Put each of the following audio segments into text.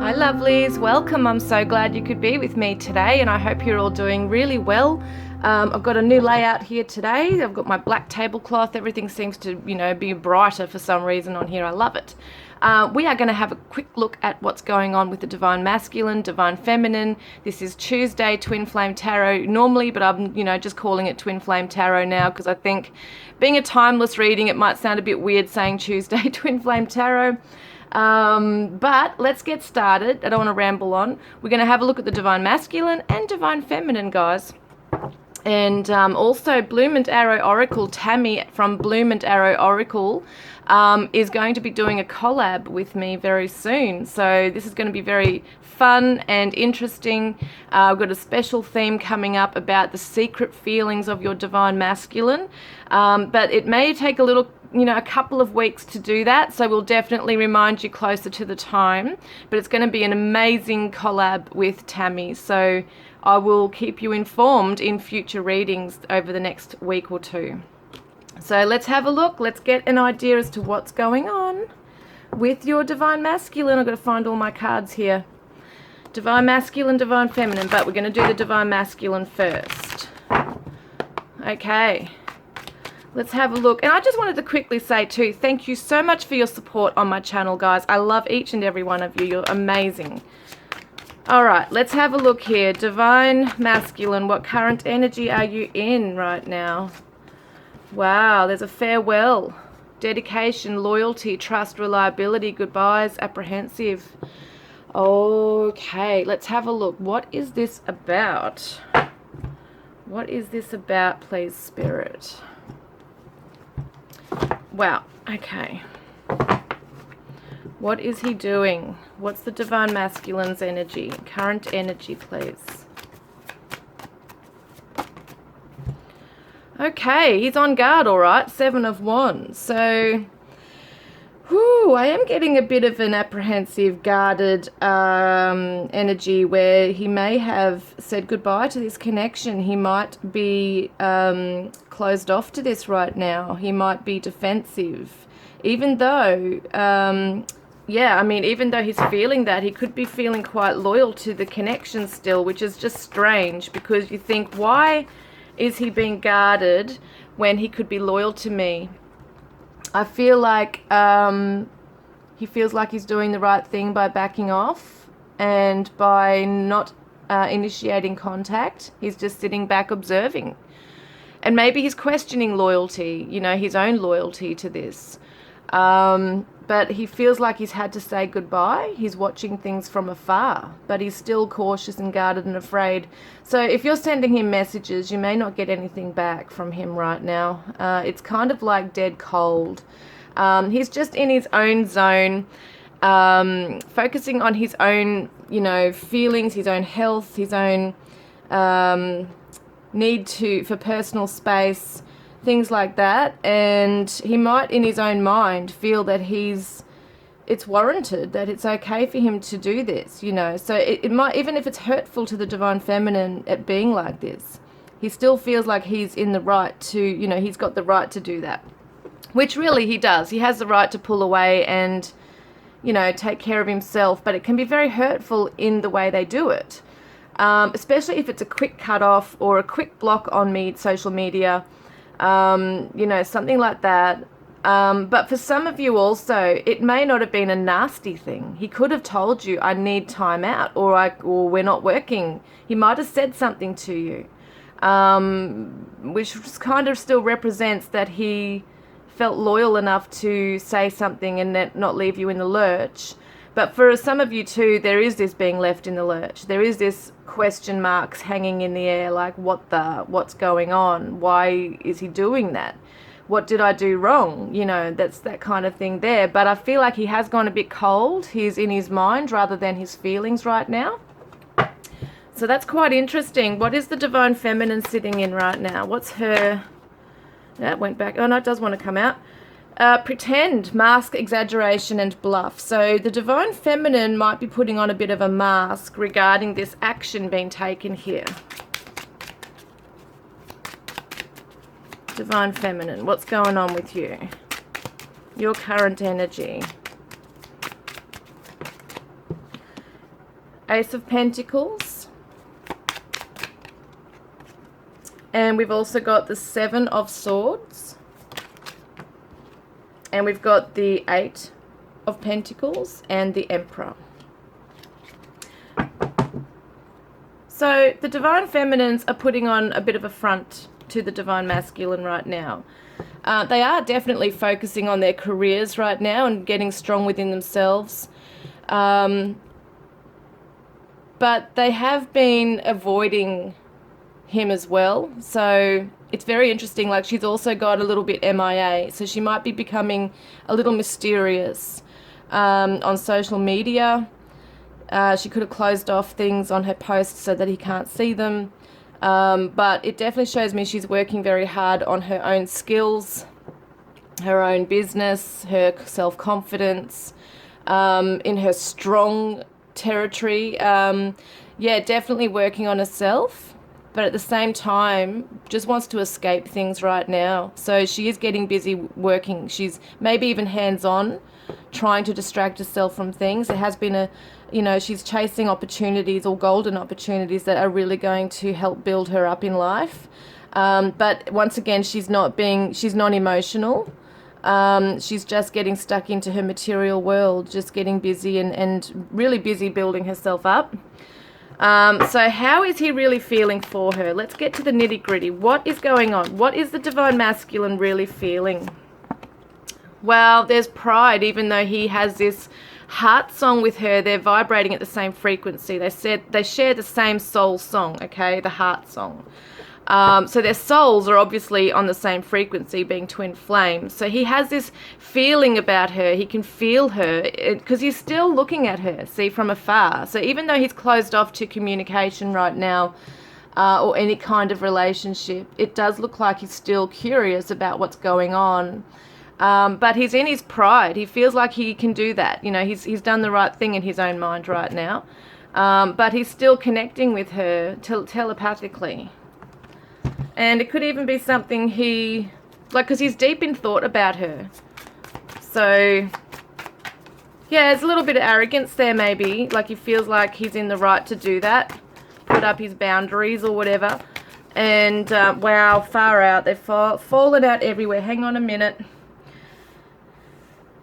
Hi lovelies, welcome. I'm so glad you could be with me today and I hope you're all doing really well. I've got a new layout here today. I've got my black tablecloth. Everything seems to, be brighter for some reason on here. I love it. We are going to have a quick look at what's going on with the Divine Masculine, Divine Feminine. This is Tuesday, Twin Flame Tarot normally, but I'm, just calling it Twin Flame Tarot now because I think being a timeless reading, it might sound a bit weird saying Tuesday, Twin Flame Tarot. But let's get started. I don't want to ramble on. We're going to have a look at the Divine Masculine and Divine Feminine, guys. And also Bloom and Arrow Oracle, Tammy from Bloom and Arrow Oracle, is going to be doing a collab with me very soon. So this is going to be very fun and interesting. I've got a special theme coming up about the secret feelings of your Divine Masculine. But it may take a little a couple of weeks to do that, so we'll definitely remind you closer to the time, but it's going to be an amazing collab with Tammy, so I will keep you informed in future readings over the next week or two. So let's have a look. Let's get an idea as to what's going on with your Divine Masculine. I've got to find all my cards here. Divine Masculine, Divine Feminine, but we're going to do the Divine Masculine first. Okay. Let's have a look. And I just wanted to quickly say too, thank you so much for your support on my channel, guys. I love each and every one of you. You're amazing. All right, let's have a look here. Divine Masculine, what current energy are you in right now? Wow, there's a farewell, dedication, loyalty, trust, reliability, goodbyes, apprehensive. Okay, let's have a look. What is this about? What is this about, please, Spirit? Wow, okay. What is he doing? What's the Divine Masculine's energy? Current energy, please. Okay, he's on guard, all right. 7 of Wands. So, I am getting a bit of an apprehensive, guarded energy where he may have said goodbye to this connection. He might be closed off to this right now. He might be defensive. Even though, even though he's feeling that, he could be feeling quite loyal to the connection still, which is just strange because you think, why is he being guarded when he could be loyal to me? I feel like he feels like he's doing the right thing by backing off and by not initiating contact. He's just sitting back observing. And maybe he's questioning loyalty, his own loyalty to this. But he feels like he's had to say goodbye. He's watching things from afar, but he's still cautious and guarded and afraid. So if you're sending him messages, you may not get anything back from him right now. It's kind of like dead cold. He's just in his own zone, focusing on his own, feelings, his own health, his own need for personal space, things like that. And he might in his own mind feel that it's warranted, that it's okay for him to do this, so it might, even if it's hurtful to the Divine Feminine at being like this, he still feels like he's in the right to, he's got the right to do that, which really he does. He has the right to pull away and take care of himself, but it can be very hurtful in the way they do it, especially if it's a quick cut off or a quick block on social media, something like that. But for some of you also, it may not have been a nasty thing. He could have told you, I need time out, or we're not working. He might have said something to you, which kind of still represents that he felt loyal enough to say something and not leave you in the lurch. But for some of you too, there is this being left in the lurch. There is this question marks hanging in the air, like what's going on? Why is he doing that? What did I do wrong? That's that kind of thing there. But I feel like he has gone a bit cold. He's in his mind rather than his feelings right now. So that's quite interesting. What is the Divine Feminine sitting in right now? What's her... That went back. Oh no, it does want to come out. Pretend, mask, exaggeration, and bluff. So the Divine Feminine might be putting on a bit of a mask regarding this action being taken here. Divine Feminine, what's going on with you? Your current energy. Ace of Pentacles. And we've also got the Seven of Swords. And we've got the Eight of Pentacles and the Emperor. So the Divine Feminines are putting on a bit of a front to the Divine Masculine right now. They are definitely focusing on their careers right now and getting strong within themselves. But they have been avoiding him as well. So it's very interesting. Like, she's also got a little bit MIA. So she might be becoming a little mysterious on social media. She could have closed off things on her posts so that he can't see them. But it definitely shows me she's working very hard on her own skills, her own business, her self-confidence, in her strong territory. Yeah, definitely working on herself, but at the same time just wants to escape things right now. So she is getting busy working. She's maybe even hands-on, trying to distract herself from things. There has been she's chasing opportunities or golden opportunities that are really going to help build her up in life. But once again, she's not emotional. She's just getting stuck into her material world, just getting busy and really busy building herself up. So how is he really feeling for her? Let's get to the nitty gritty. What is going on? What is the Divine Masculine really feeling? Well, there's pride. Even though he has this heart song with her, they're vibrating at the same frequency. They said they share the same soul song, okay, the heart song. So their souls are obviously on the same frequency, being twin flames. So he has this feeling about her. He can feel her because he's still looking at her, see, from afar. So even though he's closed off to communication right now, or any kind of relationship, it does look like he's still curious about what's going on. But he's in his pride. He feels like he can do that. You know, he's done the right thing in his own mind right now. But he's still connecting with her telepathically. And it could even be something because he's deep in thought about her. So, yeah, there's a little bit of arrogance there maybe. Like, he feels like he's in the right to do that. Put up his boundaries or whatever. And, wow, far out. They've fallen out everywhere. Hang on a minute.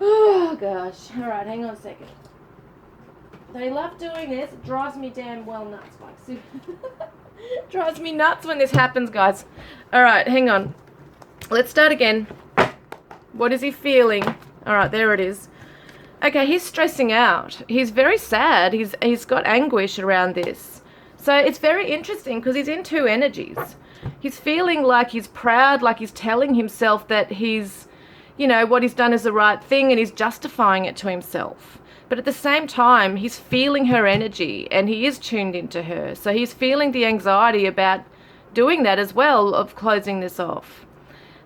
Oh, gosh. All right, hang on a second. They love doing this. It drives me damn well nuts, like, drives me nuts when this happens, guys. All right, hang on. Let's start again. What is he feeling? All right, there it is. Okay, he's stressing out. He's very sad. He's got anguish around this. So it's very interesting because he's in two energies. He's feeling like he's proud, like he's telling himself that he's, what he's done is the right thing, and he's justifying it to himself. But at the same time, he's feeling her energy and he is tuned into her. So he's feeling the anxiety about doing that as well, of closing this off.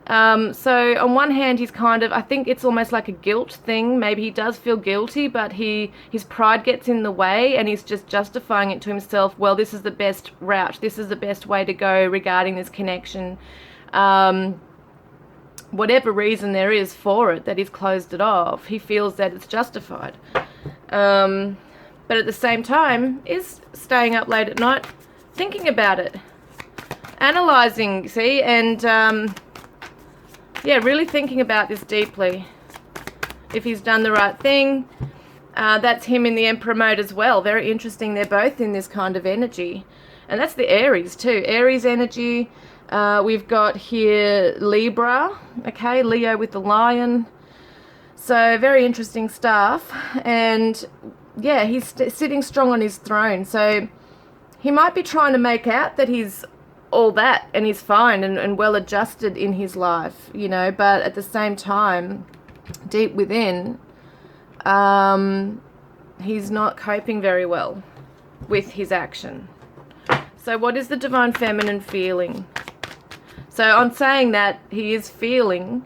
So on one hand, he's I think it's almost like a guilt thing. Maybe he does feel guilty, but his pride gets in the way and he's just justifying it to himself. Well, this is the best route. This is the best way to go regarding this connection. Whatever reason there is for it, that he's closed it off, he feels that it's justified. But at the same time, is staying up late at night, thinking about it, analysing, see, and yeah, really thinking about this deeply. If he's done the right thing, that's him in the Emperor mode as well. Very interesting, they're both in this kind of energy. And that's the Aries too, Aries energy. We've got here Libra, okay, Leo with the lion. So very interesting stuff. And yeah, he's sitting strong on his throne. So he might be trying to make out that he's all that and he's fine and well adjusted in his life, but at the same time, deep within, he's not coping very well with his action. So what is the Divine Feminine feeling? So on saying that, he is feeling,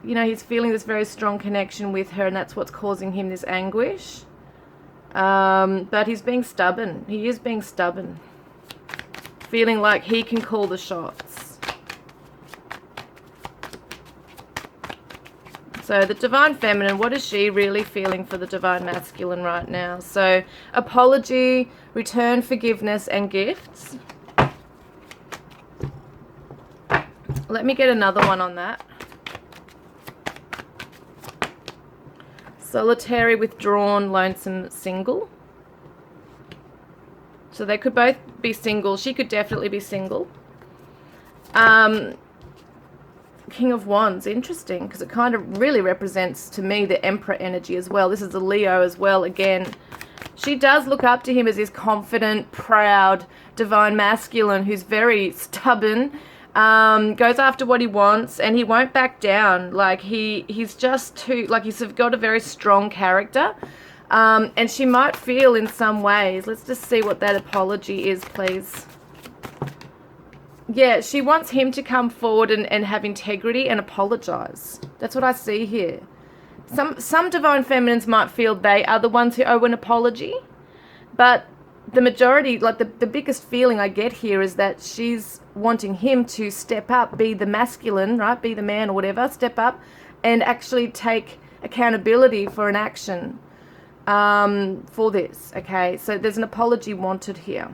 he's feeling this very strong connection with her, and that's what's causing him this anguish. But he's being stubborn. He is being stubborn. Feeling like he can call the shots. So the divine feminine, what is she really feeling for the divine masculine right now? So apology, return, forgiveness, and gifts. Let me get another one on that. Solitary, withdrawn, lonesome, single. So they could both be single. She could definitely be single. King of Wands, interesting, because it kind of really represents to me the Emperor energy as well. This is a Leo as well. Again, she does look up to him as this confident, proud, divine masculine who's very stubborn, goes after what he wants, and he won't back down. Like he's just too, like he's got a very strong character. And she might feel in some ways, let's just see what that apology is, please. Yeah, she wants him to come forward and have integrity and apologize. That's what I see here. Some divine feminines might feel they are the ones who owe an apology, but the majority, like the biggest feeling I get here is that she's wanting him to step up, be the masculine, right? Be the man or whatever, step up and actually take accountability for an action for this, okay? So there's an apology wanted here.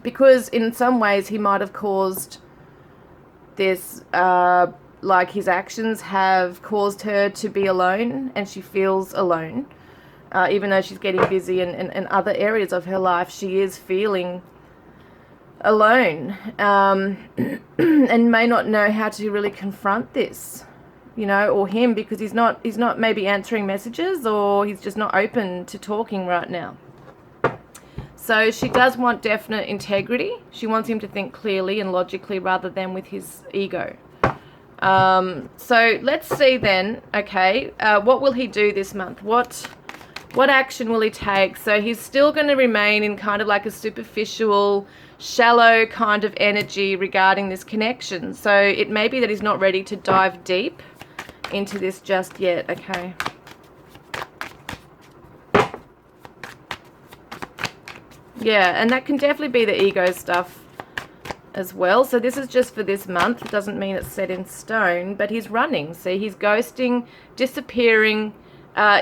Because in some ways he might have caused this, like his actions have caused her to be alone, and she feels alone. Even though she's getting busy in other areas of her life, she is feeling alone, and may not know how to really confront this, you know, or him, because he's not maybe answering messages, or he's just not open to talking right now. So she does want definite integrity. She wants him to think clearly and logically rather than with his ego. So let's see then, okay, what will he do this month? What action will he take? So he's still going to remain in kind of like a superficial, shallow kind of energy regarding this connection. So it may be that he's not ready to dive deep into this just yet, okay? Yeah, and that can definitely be the ego stuff as well. So this is just for this month. It doesn't mean it's set in stone, but he's running. See, he's ghosting, disappearing,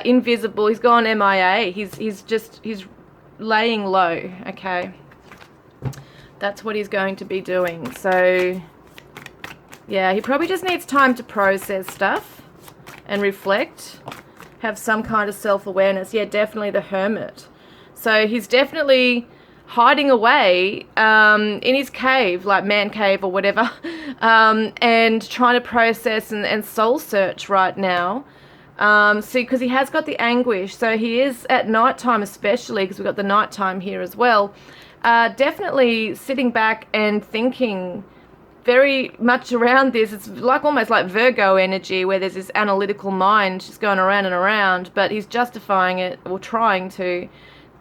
invisible. He's gone MIA. He's laying low, okay? That's what he's going to be doing. So yeah, he probably just needs time to process stuff and reflect, have some kind of self-awareness. Yeah, definitely the Hermit. So he's definitely hiding away in his cave, like man cave or whatever, and trying to process and soul search right now. See, because he has got the anguish. So he is at nighttime, especially because we've got the nighttime here as well. Definitely sitting back and thinking very much around this. It's like almost like Virgo energy, where there's this analytical mind just going around and around, but he's justifying it, or trying to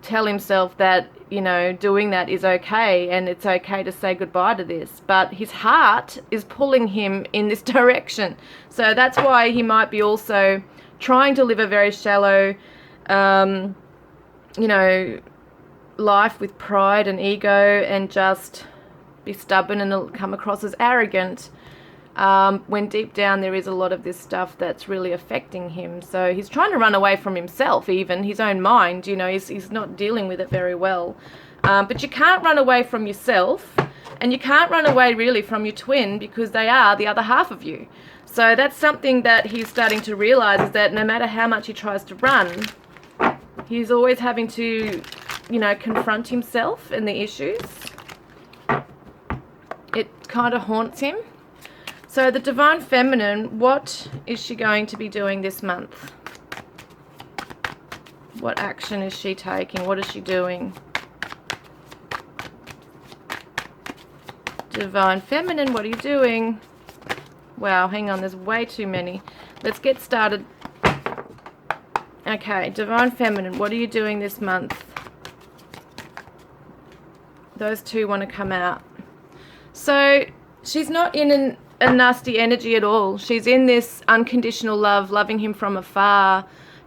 tell himself that, you know, doing that is okay, and it's okay to say goodbye to this. But his heart is pulling him in this direction. So that's why he might be also trying to live a very shallow, you know, life with pride and ego, and just be stubborn and come across as arrogant, when deep down there is a lot of this stuff that's really affecting him. So he's trying to run away from himself, even his own mind, you know, he's not dealing with it very well. But you can't run away from yourself, and you can't run away really from your twin, because they are the other half of you. So that's something that he's starting to realize, is that no matter how much he tries to run, he's always having to, you know, confront himself and the issues. It kind of haunts him. So the divine feminine, what is she going to be doing this month? What action is she taking? What is she doing? Divine feminine, what are you doing? Wow, hang on, there's way too many. Let's get started. Okay, divine feminine, what are you doing this month? Those two want to come out. So she's not in a nasty energy at all. She's in this unconditional love, loving him from afar,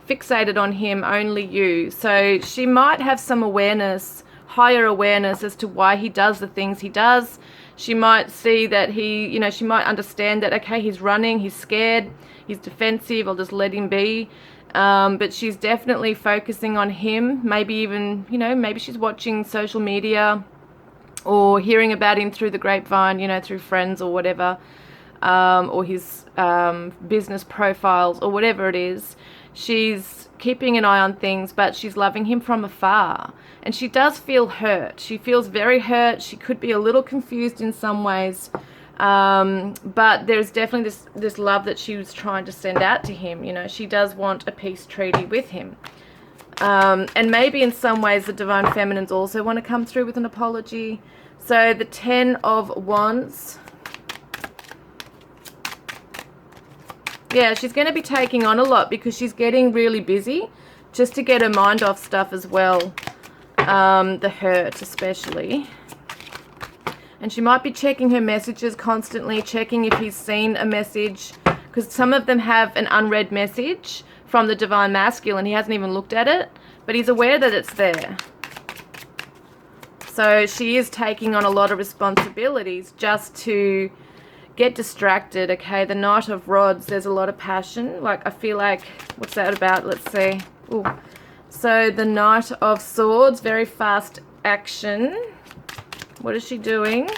fixated on him, only you. So she might have some awareness, higher awareness as to why he does the things he does. She might see that he, you know, she might understand that, okay, he's running, he's scared, he's defensive, I'll just let him be. But she's definitely focusing on him. Maybe even, you know, maybe she's watching social media or hearing about him through the grapevine, you know, through friends or whatever, or his business profiles or whatever it is. She's keeping an eye on things, but she's loving him from afar. And she does feel hurt. She feels very hurt. She could be a little confused in some ways. But there's definitely this love that she was trying to send out to him. You know, she does want a peace treaty with him. And maybe in some ways the Divine Feminines also want to come through with an apology. So the 10 of Wands. Yeah, she's going to be taking on a lot because she's getting really busy just to get her mind off stuff as well. The hurt especially. And she might be checking her messages constantly, checking if he's seen a message, because some of them have an unread message from the Divine Masculine. He hasn't even looked at it, but he's aware that it's there. So she is taking on a lot of responsibilities just to get distracted. Okay, the Knight of Rods, there's a lot of passion. Like, I feel like, what's that about? Let's see. Ooh. So the Knight of Swords, very fast action. What is she doing?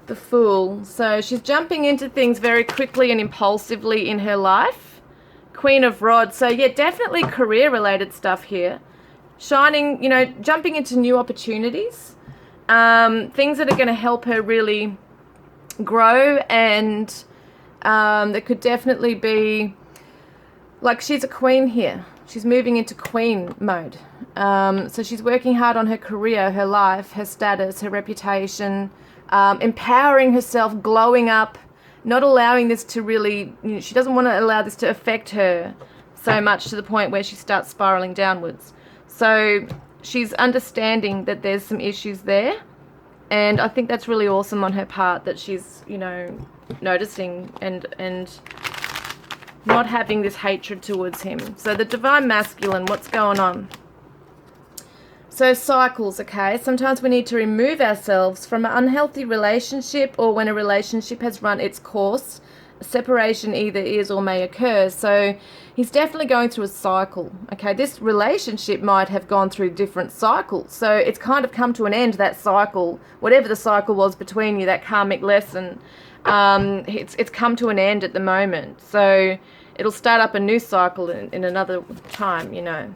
The Fool. So she's jumping into things very quickly and impulsively in her life. Queen of Rods. So yeah, definitely career related stuff here. Shining, you know, jumping into new opportunities. Things that are going to help her really grow, and that could definitely be, like, she's a queen here. She's moving into queen mode. So she's working hard on her career, her life, her status, her reputation, empowering herself, glowing up, not allowing this to really, you know, she doesn't want to allow this to affect her so much to the point where she starts spiraling downwards. So she's understanding that there's some issues there, and I think that's really awesome on her part that she's, you know, noticing and not having this hatred towards him. So the Divine Masculine, what's going on? So cycles, okay? Sometimes we need to remove ourselves from an unhealthy relationship, or when a relationship has run its course, a separation either is or may occur. So he's definitely going through a cycle, okay? This relationship might have gone through different cycles. So it's kind of come to an end, that cycle, whatever the cycle was between you, that karmic lesson. It's come to an end at the moment. So it'll start up a new cycle in another time, you know.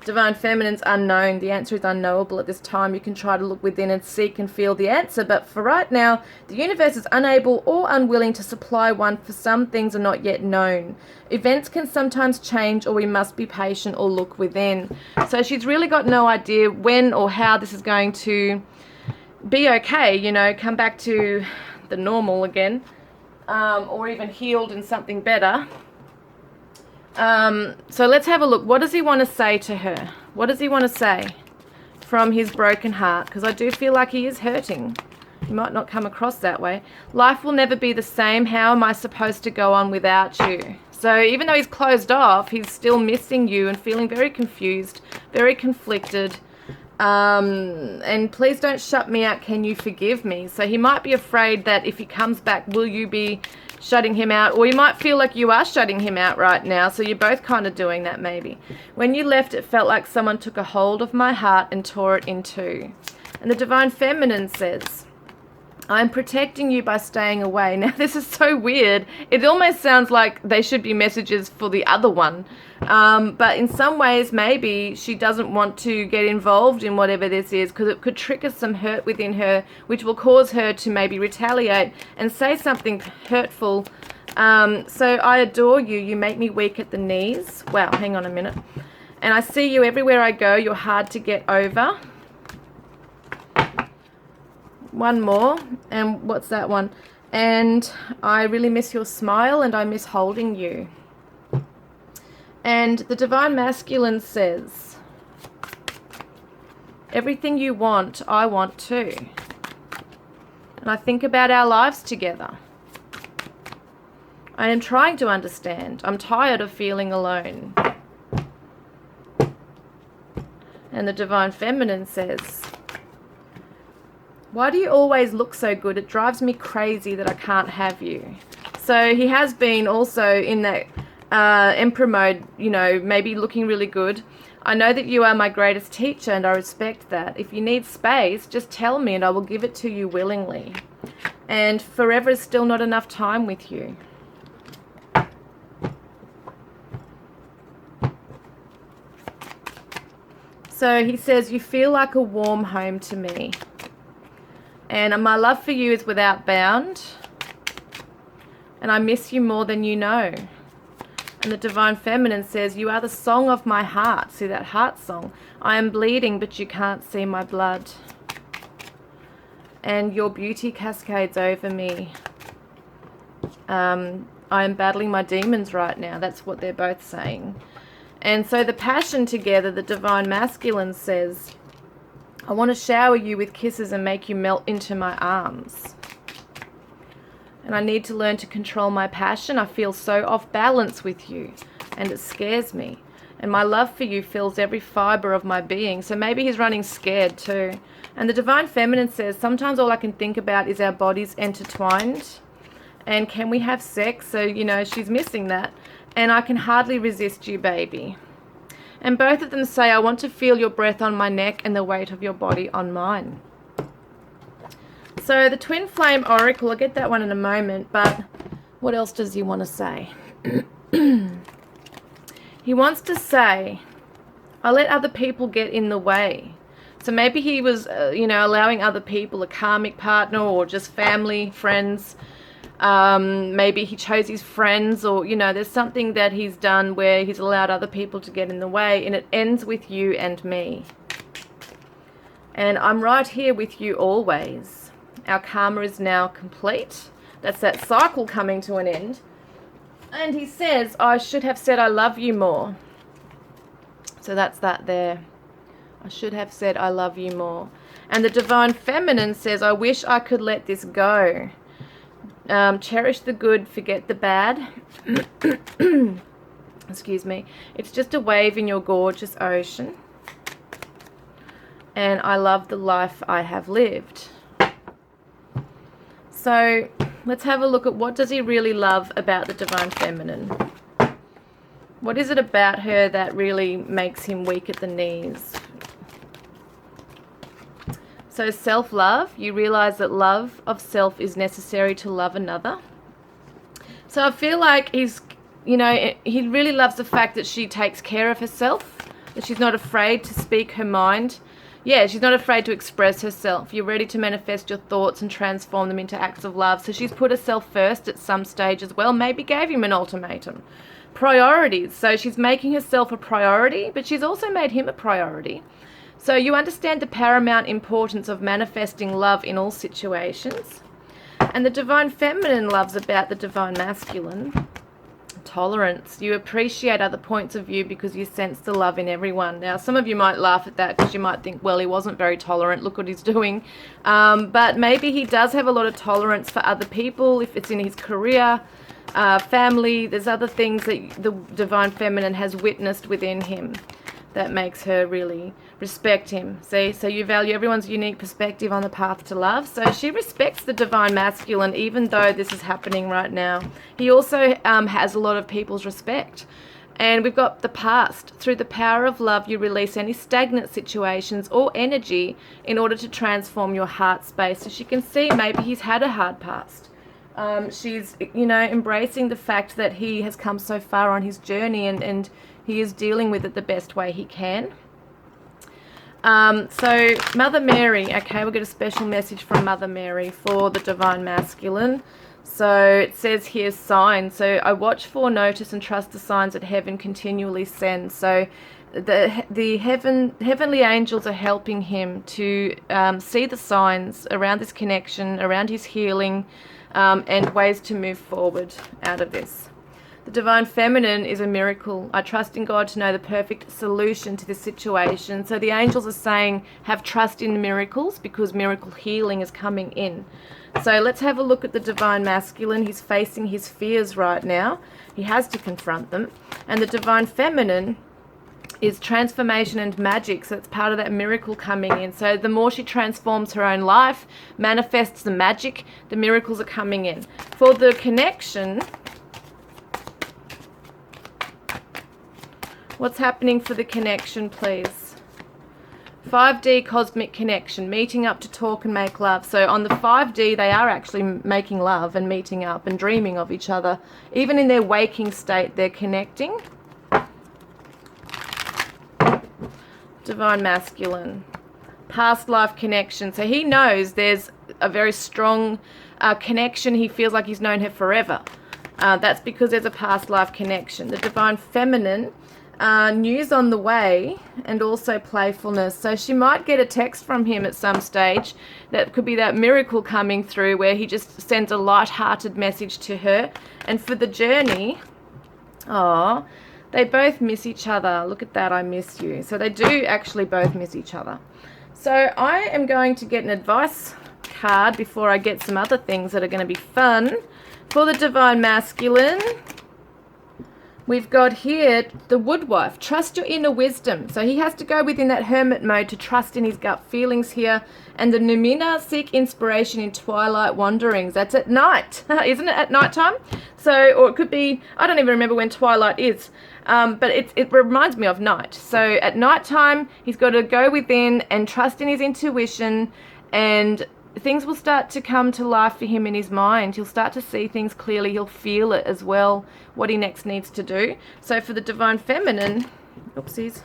Divine Feminine's unknown. The answer is unknowable at this time. You can try to look within and seek and feel the answer, but for right now, the universe is unable or unwilling to supply one, for some things are not yet known. Events can sometimes change, or we must be patient or look within. So she's really got no idea when or how this is going to be okay, you know, come back to the normal again, or even healed in something better. So let's have a look. What does he want to say to her? What does he want to say from his broken heart? Because I do feel like he is hurting. He might not come across that way. Life will never be the same. How am I supposed to go on without you? So even though he's closed off, he's still missing you and feeling very confused, very conflicted. And please don't shut me out. Can you forgive me? So he might be afraid that if he comes back, will you be shutting him out? Or you might feel like you are shutting him out right now. So you're both kind of doing that maybe. When you left, it felt like someone took a hold of my heart and tore it in two. And the Divine Feminine says, I'm protecting you by staying away. Now, this is so weird. It almost sounds like they should be messages for the other one. But in some ways, maybe she doesn't want to get involved in whatever this is, because it could trigger some hurt within her, which will cause her to maybe retaliate and say something hurtful. So I adore you. You make me weak at the knees. Wow, hang on a minute. And I see you everywhere I go. You're hard to get over. One more, and what's that one? And I really miss your smile, and I miss holding you. And the Divine Masculine says, everything you want, I want too. And I think about our lives together. I am trying to understand. I'm tired of feeling alone. And the Divine Feminine says, Why do you always look so good? It drives me crazy that I can't have you. So he has been also in that emperor mode, you know, maybe looking really good. I know that you are my greatest teacher and I respect that. If you need space, just tell me and I will give it to you willingly. And forever is still not enough time with you. So he says, you feel like a warm home to me. And my love for you is without bound. And I miss you more than you know. And the Divine Feminine says, you are the song of my heart. See that heart song? I am bleeding, but you can't see my blood. And your beauty cascades over me. I am battling my demons right now. That's what they're both saying. And so the passion together, the Divine Masculine says, I want to shower you with kisses and make you melt into my arms. And I need to learn to control my passion. I feel so off balance with you and it scares me. And my love for you fills every fiber of my being. So maybe he's running scared too. And the Divine Feminine says, sometimes all I can think about is our bodies intertwined. And can we have sex? So, you know, she's missing that. And I can hardly resist you, baby. And both of them say, I want to feel your breath on my neck and the weight of your body on mine. So the Twin Flame Oracle, I'll get that one in a moment, but what else does he want to say? He wants to say, I let other people get in the way. So maybe he was, you know, allowing other people, a karmic partner or just family, friends. Maybe he chose his friends, or, you know, there's something that he's done where he's allowed other people to get in the way, and it ends with you and me. And I'm right here with you always. Our karma is now complete. That's that cycle coming to an end. And he says, I should have said I love you more. So that's that there. I should have said I love you more. And the Divine Feminine says, I wish I could let this go. Cherish the good, forget the bad. Excuse me. It's just a wave in your gorgeous ocean. And I love the life I have lived. So let's have a look at what does he really love about the Divine Feminine. What is it about her that really makes him weak at the knees? So self-love, you realize that love of self is necessary to love another. So I feel like he's, you know, he really loves the fact that she takes care of herself, that she's not afraid to speak her mind. Yeah, she's not afraid to express herself. You're ready to manifest your thoughts and transform them into acts of love. So she's put herself first at some stage as well, maybe gave him an ultimatum. Priorities, so she's making herself a priority, but she's also made him a priority. So you understand the paramount importance of manifesting love in all situations. And the Divine Feminine loves about the Divine Masculine. Tolerance. You appreciate other points of view because you sense the love in everyone. Now, some of you might laugh at that because you might think, well, he wasn't very tolerant. Look what he's doing. But maybe he does have a lot of tolerance for other people, if it's in his career, family. There's other things that the Divine Feminine has witnessed within him that makes her really respect him. See, so you value everyone's unique perspective on the path to love. So she respects the Divine Masculine even though this is happening right now. He also has a lot of people's respect. And we've got the past. Through the power of love, you release any stagnant situations or energy in order to transform your heart space. So she can see maybe he's had a hard past. She's, you know, embracing the fact that he has come so far on his journey and he is dealing with it the best way he can. So Mother Mary, okay, we'll get a special message from Mother Mary for the Divine Masculine. So it says here signs. So I watch for, notice and trust the signs that heaven continually sends. So the heavenly angels are helping him to see the signs around this connection, around his healing, and ways to move forward out of this. The Divine Feminine is a miracle. I trust in God to know the perfect solution to this situation. So the angels are saying, have trust in miracles because miracle healing is coming in. So let's have a look at the Divine Masculine. He's facing his fears right now. He has to confront them. And the Divine Feminine is transformation and magic. So it's part of that miracle coming in. So the more she transforms her own life, manifests the magic, the miracles are coming in. For the connection, what's happening for the connection, please? 5D cosmic connection, meeting up to talk and make love. So on the 5D, they are actually making love and meeting up and dreaming of each other. Even in their waking state, they're connecting. Divine masculine, past life connection. So he knows there's a very strong connection. He feels like he's known her forever. That's because there's a past life connection. The divine feminine, news on the way, and also playfulness. So she might get a text from him at some stage. That could be that miracle coming through where he just sends a light-hearted message to her. And for the journey, they both miss each other. Look at that, I miss you. So they do actually both miss each other. So I am going to get an advice card before I get some other things that are going to be fun. For the divine masculine, we've got here the woodwife. Trust your inner wisdom. So he has to go within that hermit mode to trust in his gut feelings here. And the Numina, seek inspiration in twilight wanderings. That's at night, isn't it? At night time? So, or it could be, I don't even remember when twilight is. But it reminds me of night. So at night time, he's got to go within and trust in his intuition, and things will start to come to life for him in his mind. He'll start to see things clearly. He'll feel it as well, what he next needs to do. So for the divine feminine, oopsies.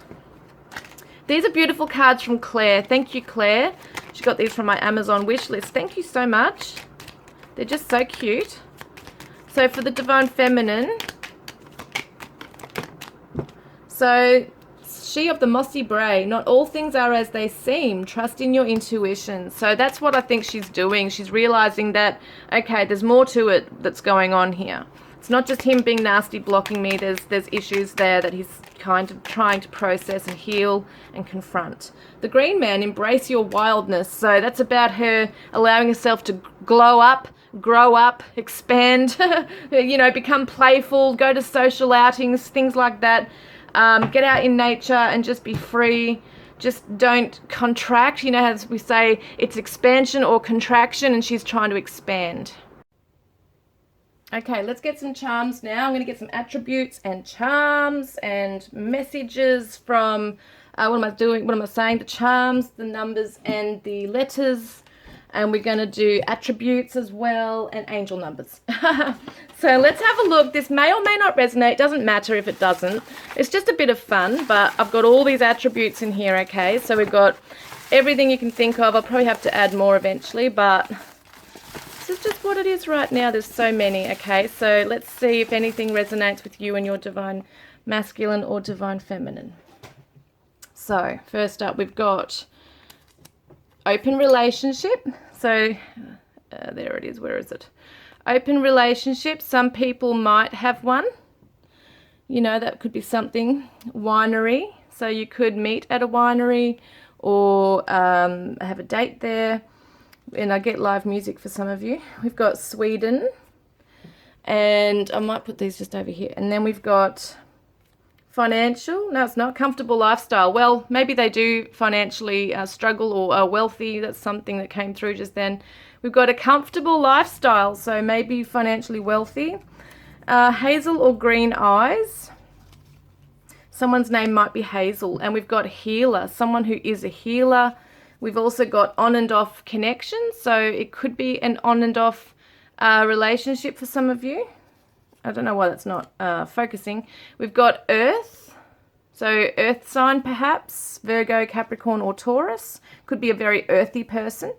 These are beautiful cards from Claire. Thank you, Claire. She got these from my Amazon wish list. Thank you so much. They're just so cute. So for the divine feminine, so she of the mossy bray, not all things are as they seem. Trust in your intuition. So that's what I think she's doing. She's realizing that, okay, there's more to it that's going on here. It's not just him being nasty, blocking me. There's issues there that he's kind of trying to process and heal and confront. The green man, embrace your wildness. So that's about her allowing herself to glow up, grow up, expand, become playful, go to social outings, things like that. Get out in nature and just be free. Just don't contract. As we say, it's expansion or contraction, and she's trying to expand. Okay, let's get some charms now. I'm going to get some attributes and charms and messages from, what am I doing? What am I saying? The charms, the numbers, and the letters. And we're going to do attributes as well and angel numbers. So let's have a look. This may or may not resonate. Doesn't matter if it doesn't. It's just a bit of fun, but I've got all these attributes in here, okay? So we've got everything you can think of. I'll probably have to add more eventually, but this is just what it is right now. There's so many, okay? So let's see if anything resonates with you and your divine masculine or divine feminine. So first up, we've got open relationship. So there it is. Where is it? Open relationship. Some people might have one. That could be something. Winery. So you could meet at a winery or have a date there. And I get live music for some of you. We've got Sweden. And I might put these just over here. And then we've got financial. No, it's not. Comfortable lifestyle. Well, maybe they do financially struggle or are wealthy. That's something that came through just then. We've got a comfortable lifestyle, so maybe financially wealthy. Hazel or green eyes. Someone's name might be Hazel. And we've got healer, someone who is a healer. We've also got on and off connection, so it could be an on and off relationship for some of you. I don't know why that's not focusing. We've got earth, so earth sign perhaps, Virgo, Capricorn or Taurus. Could be a very earthy person.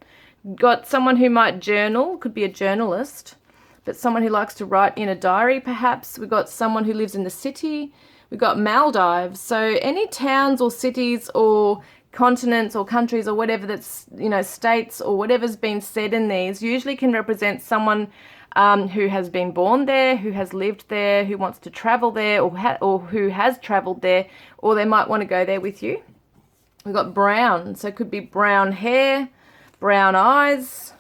Got someone who might journal, could be a journalist, but someone who likes to write in a diary perhaps. We've got someone who lives in the city. We've got Maldives, so any towns or cities or continents or countries or whatever that's, states or whatever's been said in these usually can represent someone who has been born there, who has lived there, who wants to travel there or who has traveled there, or they might want to go there with you. We've got brown, so it could be brown hair, brown eyes,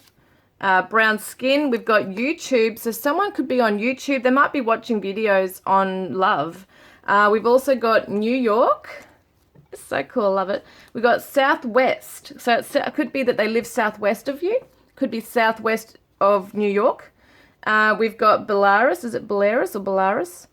brown skin. We've got YouTube, so someone could be on YouTube. They might be watching videos on love. We've also got New York, It's so cool. Love it. We got southwest. So it could be that they live southwest of you. Could be southwest of New York. We've got Belarus. Is it Belarus or Belarus?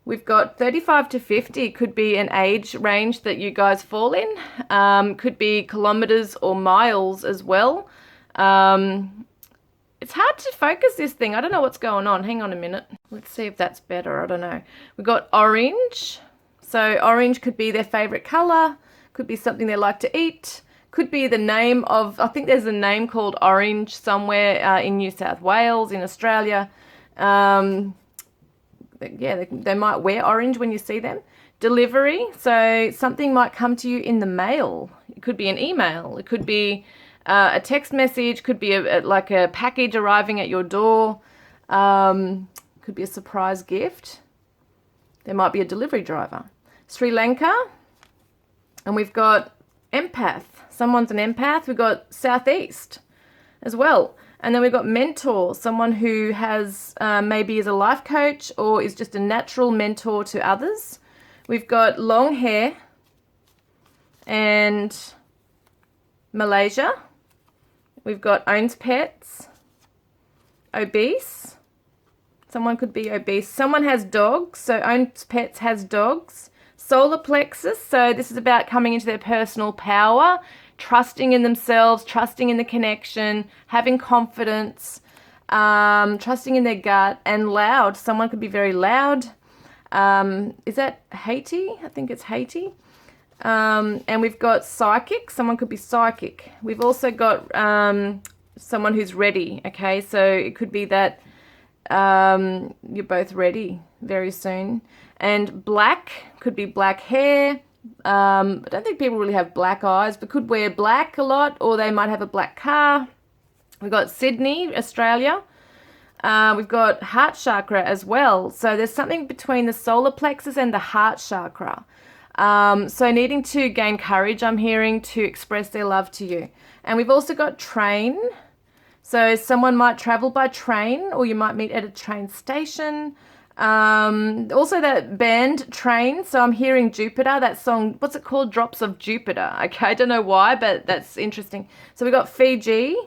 We've got 35 to 50. Could be an age range that you guys fall in. Could be kilometers or miles as well. It's hard to focus this thing. I don't know what's going on. Hang on a minute. Let's see if that's better. I don't know. We've got orange. So orange could be their favorite color. Could be something they like to eat. Could be the name of, I think there's a name called Orange somewhere in New South Wales, in Australia. Yeah, they might wear orange when you see them. Delivery, so something might come to you in the mail. It could be an email. It could be a text message. Could be like a package arriving at your door. Could be a surprise gift. There might be a delivery driver. Sri Lanka, and we've got empath. Someone's an empath. We've got southeast as well. And then we've got mentor, someone who has maybe is a life coach or is just a natural mentor to others. We've got long hair and Malaysia. We've got owns pets, obese. Someone could be obese. Someone has dogs, so owns pets has dogs. Solar plexus, so this is about coming into their personal power, trusting in themselves, trusting in the connection, having confidence, trusting in their gut, and loud. Someone could be very loud. Is that Haiti? I think it's Haiti. And we've got psychic. Someone could be psychic. We've also got someone who's ready, okay? So it could be that you're both ready very soon. And black could be black hair. I don't think people really have black eyes, but could wear black a lot, or they might have a black car. We've got Sydney, Australia. We've got heart chakra as well. So there's something between the solar plexus and the heart chakra. So needing to gain courage, I'm hearing, to express their love to you. And we've also got train. So someone might travel by train, or you might meet at a train station. Also that band Train. So I'm hearing Jupiter, that song, what's it called? Drops of Jupiter. Okay, I don't know why, but that's interesting. So we got Fiji,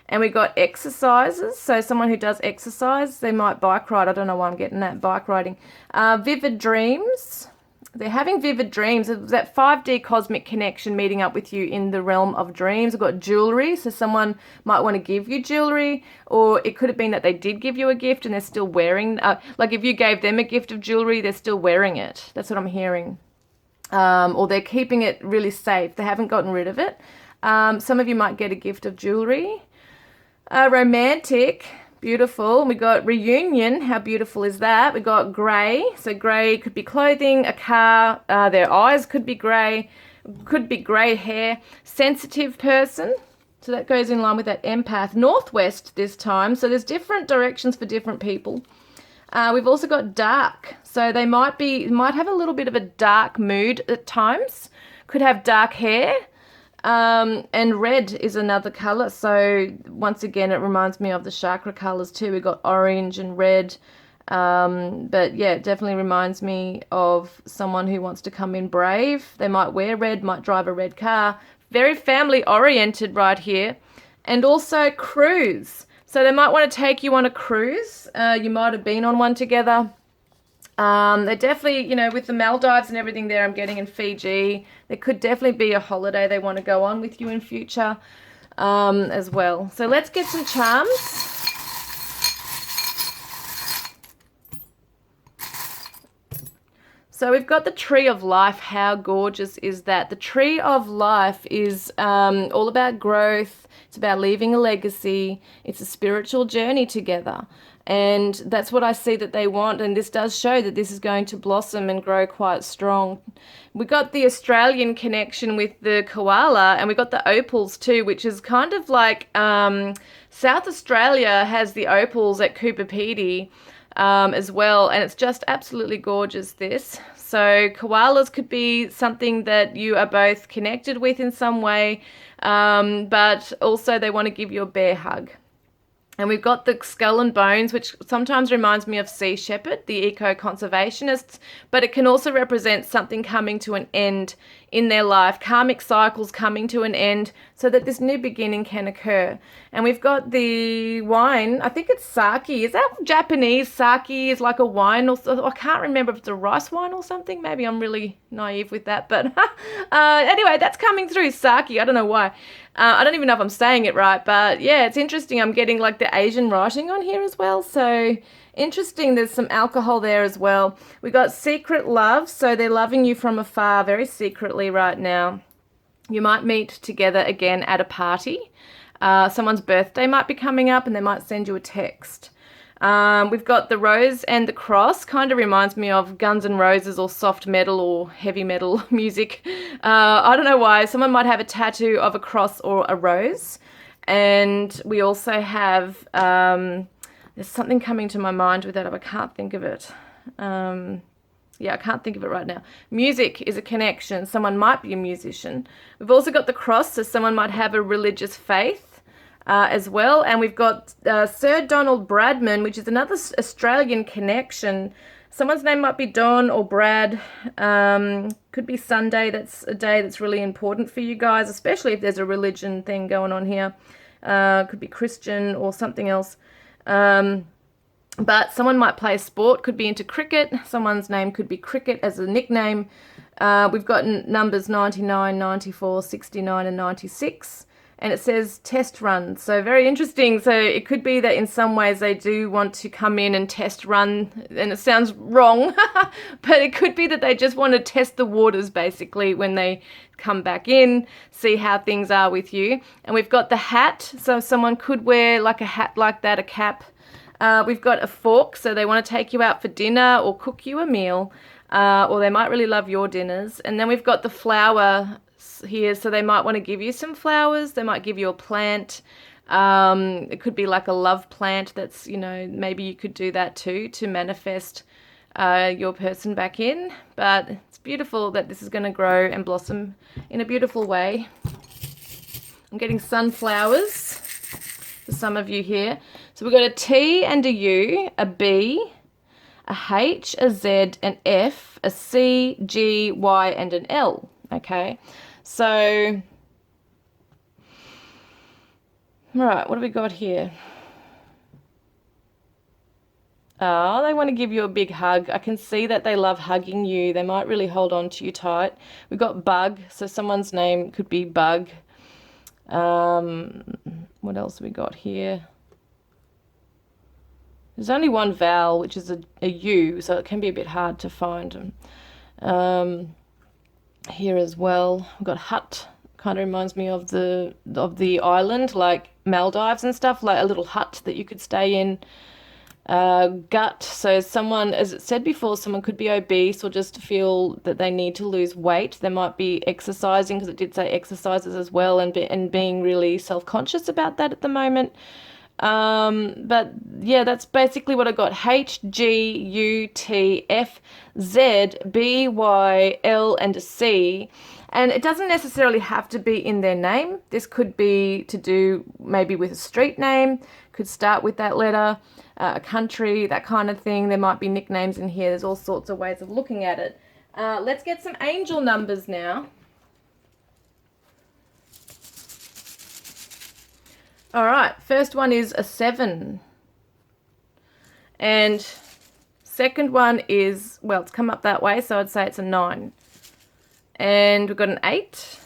and we got exercises. So someone who does exercise, they might bike ride. I don't know why I'm getting that, bike riding. Vivid dreams. They're having vivid dreams. It's that 5D cosmic connection meeting up with you in the realm of dreams. We've got jewelry. So someone might want to give you jewelry, or it could have been that they did give you a gift and they're still wearing, like if you gave them a gift of jewelry, they're still wearing it. That's what I'm hearing. Or they're keeping it really safe. They haven't gotten rid of it. Some of you might get a gift of jewelry. Romantic. Beautiful. We got reunion. How beautiful is that? We got grey. So grey could be clothing, a car. Their eyes could be grey. Could be grey hair. Sensitive person. So that goes in line with that empath. Northwest this time. So there's different directions for different people. We've also got dark. So they might have a little bit of a dark mood at times. Could have dark hair. And red is another color. So once again, it reminds me of the chakra colors too. We've got orange and red. But yeah, it definitely reminds me of someone who wants to come in brave. They might wear red, might drive a red car. Very family oriented right here. And also cruise. So they might want to take you on a cruise. You might have been on one together. They definitely, with the Maldives and everything there I'm getting in Fiji, there could definitely be a holiday they want to go on with you in future as well. So let's get some charms. So we've got the Tree of Life. How gorgeous is that? The Tree of Life is all about growth. It's about leaving a legacy. It's a spiritual journey together. And that's what I see that they want. And this does show that this is going to blossom and grow quite strong. We got the Australian connection with the koala, and we got the opals too, which is kind of like South Australia has the opals at Cuppa as well. And it's just absolutely gorgeous, this. So koalas could be something that you are both connected with in some way, but also they want to give you a bear hug. And we've got the skull and bones, which sometimes reminds me of Sea Shepherd, the eco-conservationists, but it can also represent something coming to an end in their life, karmic cycles coming to an end so that this new beginning can occur. And we've got the wine, I think it's sake. Is that Japanese? Sake is like a wine, or I can't remember if it's a rice wine or something. Maybe I'm really naive with that, but anyway, that's coming through, sake. I don't know why. I don't even know if I'm saying it right, but yeah, it's interesting. I'm getting like the Asian writing on here as well. So interesting. There's some alcohol there as well. We got secret love. So they're loving you from afar very secretly right now. You might meet together again at a party. Someone's birthday might be coming up and they might send you a text. We've got the rose and the cross. Kind of reminds me of Guns N' Roses or soft metal or heavy metal music. I don't know why. Someone might have a tattoo of a cross or a rose. And we also have, there's something coming to my mind with that, but I can't think of it. Yeah, I can't think of it right now. Music is a connection. Someone might be a musician. We've also got the cross, so someone might have a religious faith. As well, and we've got Sir Donald Bradman, which is another Australian connection. Someone's name might be Don or Brad. Could be Sunday. That's a day that's really important for you guys, especially if there's a religion thing going on here. Could be Christian or something else. But someone might play sport, could be into cricket. Someone's name could be Cricket as a nickname. We've got numbers 99, 94, 69, and 96. And it says test run. So very interesting. So it could be that in some ways they do want to come in and test run. And it sounds wrong, but it could be that they just want to test the waters basically when they come back in, see how things are with you. And we've got the hat. So someone could wear like a hat like that, a cap. We've got a fork. So they want to take you out for dinner or cook you a meal. Or they might really love your dinners. And then we've got the flower here, so they might want to give you some flowers. They might give you a plant. It could be like a love plant that's, you know, maybe you could do that too to manifest your person back in. But it's beautiful that this is going to grow and blossom in a beautiful way. I'm getting sunflowers for some of you here. So we've got a T and a U, a B, a H, a Z, an F, a C, G, Y, and an L. Okay. So, right, what do we got here? Oh, they want to give you a big hug. I can see that they love hugging you. They might really hold on to you tight. We've got Bug, so someone's name could be Bug. What else have we got here? There's only one vowel, which is a U, so it can be a bit hard to find. Here as well, we've got hut. Kind of reminds me of the island, like Maldives and stuff, like a little hut that you could stay in. Gut, so someone, as it said before, someone could be obese or just feel that they need to lose weight. They might be exercising, because it did say exercises as well, and being really self-conscious about that at the moment. But yeah, that's basically what I got. H, G, U, T, F, Z, B, Y, L, and a C. And it doesn't necessarily have to be in their name. This could be to do maybe with a street name, could start with that letter, a country, that kind of thing. There might be nicknames in here. There's all sorts of ways of looking at it. Let's get some angel numbers now. All right, first one is a 7. And second one is, well, it's come up that way, so I'd say it's a 9. And we've got an 8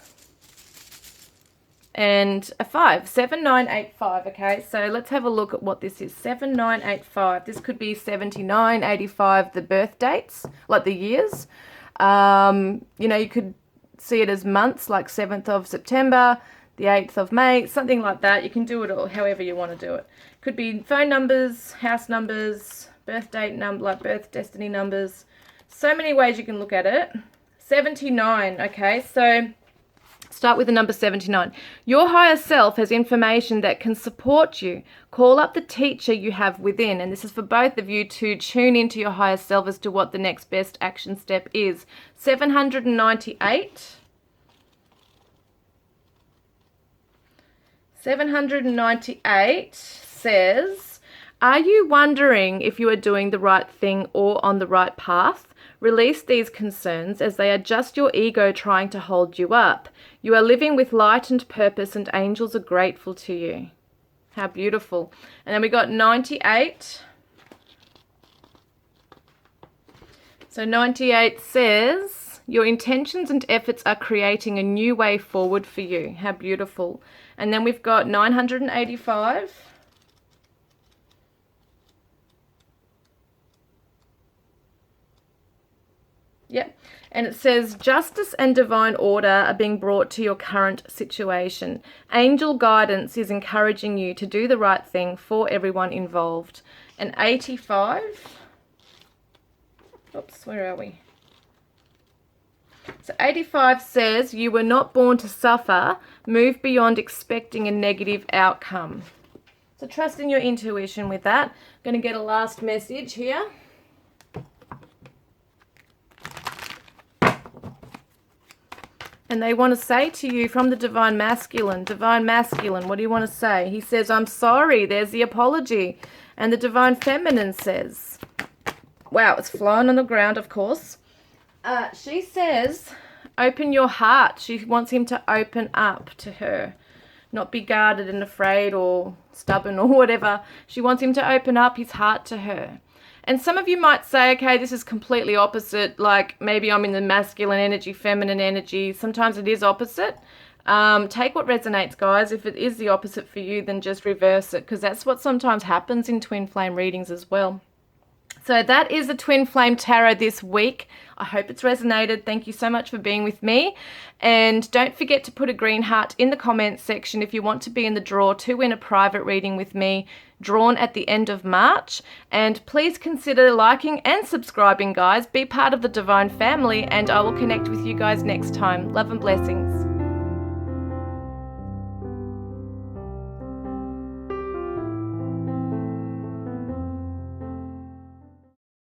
and a 5. 7, 9, 8, 5. Okay, so let's have a look at what this is. 7, 9, 8, 5. This could be 79, 85, the birth dates, like the years. You know, you could see it as months, like 7th of September, the 8th of May, something like that. You can do it all however you want to do it. Could be phone numbers, house numbers, birth date number, like birth destiny numbers. So many ways you can look at it. 79, okay, so start with the number 79. Your higher self has information that can support you. Call up the teacher you have within, and this is for both of you to tune into your higher self as to what the next best action step is. 798. 798, says, are you wondering if you are doing the right thing or on the right path? Release these concerns as they are just your ego trying to hold you up. You are living with light and purpose and angels are grateful to you. How beautiful. And then we got 98. So 98 says, your intentions and efforts are creating a new way forward for you. How beautiful. And then we've got 985. Yep. And it says, justice and divine order are being brought to your current situation. Angel guidance is encouraging you to do the right thing for everyone involved. And 85. Oops, where are we? So 85 says, you were not born to suffer. Move beyond expecting a negative outcome. So trust in your intuition with that. I'm going to get a last message here. And they want to say to you from the Divine Masculine, what do you want to say? He says, I'm sorry, there's the apology. And the Divine Feminine says, wow, it's flying on the ground, of course. She says, open your heart. She wants him to open up to her, not be guarded and afraid or stubborn or whatever. She wants him to open up his heart to her. And some of you might say, okay, this is completely opposite. Like maybe I'm in the masculine energy, feminine energy. Sometimes it is opposite. Take what resonates, guys. If it is the opposite for you, then just reverse it, because that's what sometimes happens in twin flame readings as well. So that is the Twin Flame Tarot this week. I hope it's resonated. Thank you so much for being with me. And don't forget to put a green heart in the comments section if you want to be in the draw to win a private reading with me, drawn at the end of March. And please consider liking and subscribing, guys. Be part of the Divine family, and I will connect with you guys next time. Love and blessings.